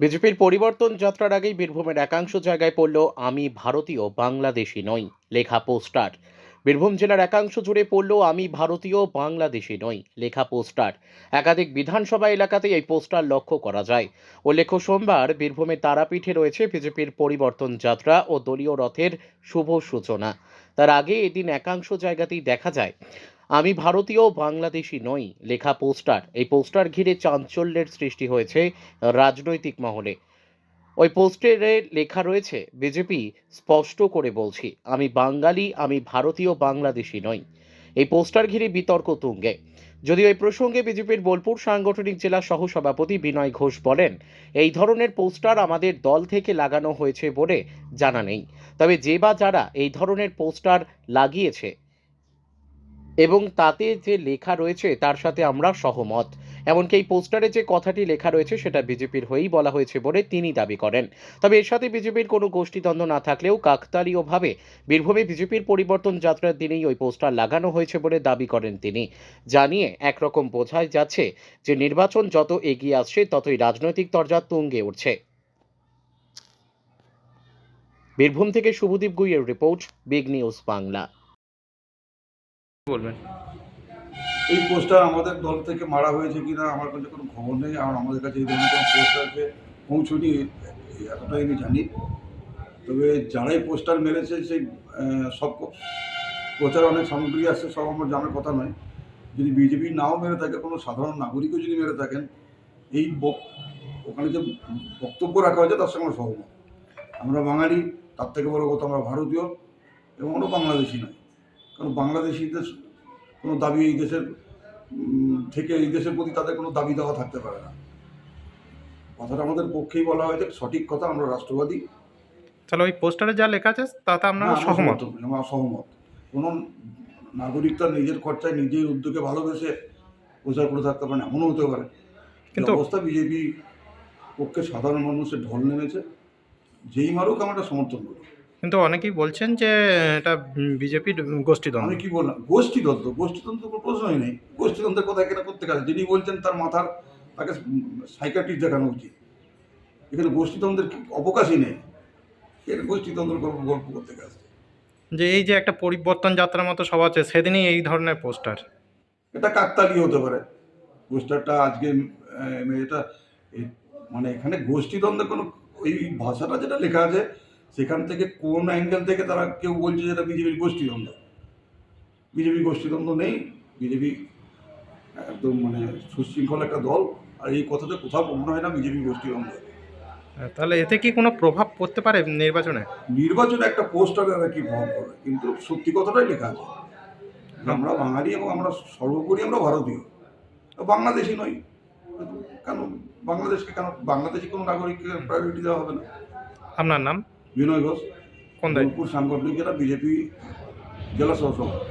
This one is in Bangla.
বিজেপির পরিবর্তন যাত্রার আগেই বীরভূমের একাংশ জায়গায় পড়ল আমি ভারতীয় বাংলাদেশি নই লেখা পোস্টার। বীরভূম জেলার একাংশ জুড়ে পড়ল আমি ভারতীয় বাংলাদেশি নই লেখা পোস্টার। একাধিক বিধানসভা এলাকাতে এই পোস্টার লক্ষ্য করা যায়। উল্লেখ্য, সোমবার বীরভূমের তারাপীঠে রয়েছে বিজেপির পরিবর্তন যাত্রা ও দলীয় রথের শুভ সূচনা। তার আগে এদিন একাংশ জায়গাতেই দেখা যায় আমি ভারতীয় বাংলাদেশি নই লেখা পোস্টার। এই পোস্টার ঘিরে চাঞ্চল্যের সৃষ্টি হয়েছে রাজনৈতিক মহলে। ওই পোস্টারে লেখা রয়েছে, বিজেপি স্পষ্ট করে বলছি, আমি বাঙালি, আমি ভারতীয় বাংলাদেশি নই। এই পোস্টার ঘিরে বিতর্ক তুঙ্গে। যদিও এই প্রসঙ্গে বিজেপির বোলপুর সাংগঠনিক জেলা সহসভাপতি বিনয় ঘোষ বলেন, এই ধরনের পোস্টার আমাদের দল থেকে লাগানো হয়েছে বলে জানা নেই। তবে যে বা যারা এই ধরনের পোস্টার লাগিয়েছে এবং তাতে যে লেখা রয়েছে তার সাথে আমরা সহমত। এমনকি এই পোস্টারে যে কথাটি লেখা রয়েছে সেটা বিজেপির হয়েই বলা হয়েছে বলে তিনি দাবি করেন। তবে এর সাথে বিজেপির কোনো গোষ্ঠীদ্বন্দ্ব না থাকলেও কাকতালীয়ভাবে বীরভূমে বিজেপির পরিবর্তন যাত্রার দিনেই ওই পোস্টার লাগানো হয়েছে বলে দাবি করেন তিনি। জানিয়ে একরকম বোঝাই যাচ্ছে যে নির্বাচন যত এগিয়ে আসছে ততই রাজনৈতিক তরজা তুঙ্গে উঠছে। বীরভূম থেকে শুভদীপ গুইয়ের রিপোর্ট, বিগ নিউজ বাংলা। বলবেন? এই পোস্টার আমাদের দল থেকে মারা হয়েছে কিনা আমার কাছে কোনো খবর নেই। আর আমাদের কাছে এই ধরনের কোনো পোস্টারকে পৌঁছনি, এতটাই আমি জানি। তবে যারাই পোস্টার মেরেছে সেই সব প্রচার অনেক সামগ্রী আসছে, সব আমার জানার কথা নয়। যদি বিজেপি নাও মেরে থাকে, কোনো সাধারণ নাগরিকও যদি মেরে থাকেন, এই ওখানে যে বক্তব্য রাখা হয়েছে তার সঙ্গে আমরা সহমত। আমরা বাঙালি, তার থেকে বড় কথা আমরা ভারতীয় এবং কোনো বাংলাদেশি নয়। কারণ বাংলাদেশিদের কোনো দাবি এই দেশের থেকে এই দেশের প্রতি তাদের কোনো দাবি দেওয়া থাকতে পারে না। কথাটা আমাদের পক্ষেই বলা হয়েছে, সঠিক কথা। আমরা রাষ্ট্রবাদী। তাহলে ওই পোস্টারে যা লেখা আছে তাতে আপনারা সহমত? আমরা সহমত। কোনো নাগরিক তার নিজের খরচায় নিজের উদ্যোগে ভালোবেসে প্রচার করে থাকতে পারে, এমনও হতে পারে। কিন্তু অবস্থা বিজেপি পক্ষে সাধারণ মানুষের ঢল নেমেছে। যেই মারুক আমরা সমর্থন করি। কিন্তু অনেকেই বলছেন যে এটা বিজেপির গোষ্ঠীদ্বন্দ্ব। আমি কি বললাম? গোষ্ঠীদ্বন্দ্ব কোনো প্রশ্নই নেই। গোষ্ঠীদ্বন্দ্বের কথা এখানে করতে গেছে, যিনি বলছেন তার মাথার তাকে সাইকিয়াট্রিস্ট দেখানো উচিত। এখানে গোষ্ঠীদ্বন্দ্বের অবকাশই নেই। এখানে গোষ্ঠীদ্বন্দ্বের গল্প করতে গেছে। যে এই যে একটা পরিবর্তন যাত্রার মতো সভা আছে, সেদিনই এই ধরনের পোস্টার। এটা কাকতালীয় হতে পারে পোস্টারটা আজকে। এটা মানে এখানে গোষ্ঠীদ্বন্দ্বের কোনো, ওই ভাষাটা যেটা লেখা আছে সেখান থেকে কোন অ্যাঙ্গেল থেকে তারা কেউ বলছে যেটা বিজেপির গোষ্ঠীদ্বন্দ্ব। বিজেপি গোষ্ঠীদ্বন্দ্ব নেই। বিজেপি একদম মানে সুশৃঙ্খল একটা দল। আর এই কথাটা কোথাও মনে হয় না বিজেপি গোষ্ঠীদ্বন্দ্ব। তাহলে এতে কি কোনো প্রভাব পড়তে পারে নির্বাচনে? নির্বাচনে একটা পোস্টারে কি প্রভাব পড়বে, কিন্তু সত্যি কথাটাই লেখা আছে। আমরা বাঙালি এবং আমরা সর্বোপরি আমরা ভারতীয়, বাংলাদেশি নই। কেন বাংলাদেশি কোনো নাগরিককে প্রায়োরিটি দেওয়া হবে না? আপনার নাম? বিনয় ঘোষ, কোন দায়িত্ব? বোলপুর সাংগঠনিক জেলা বিজেপি জেলা সহ সভাপতি।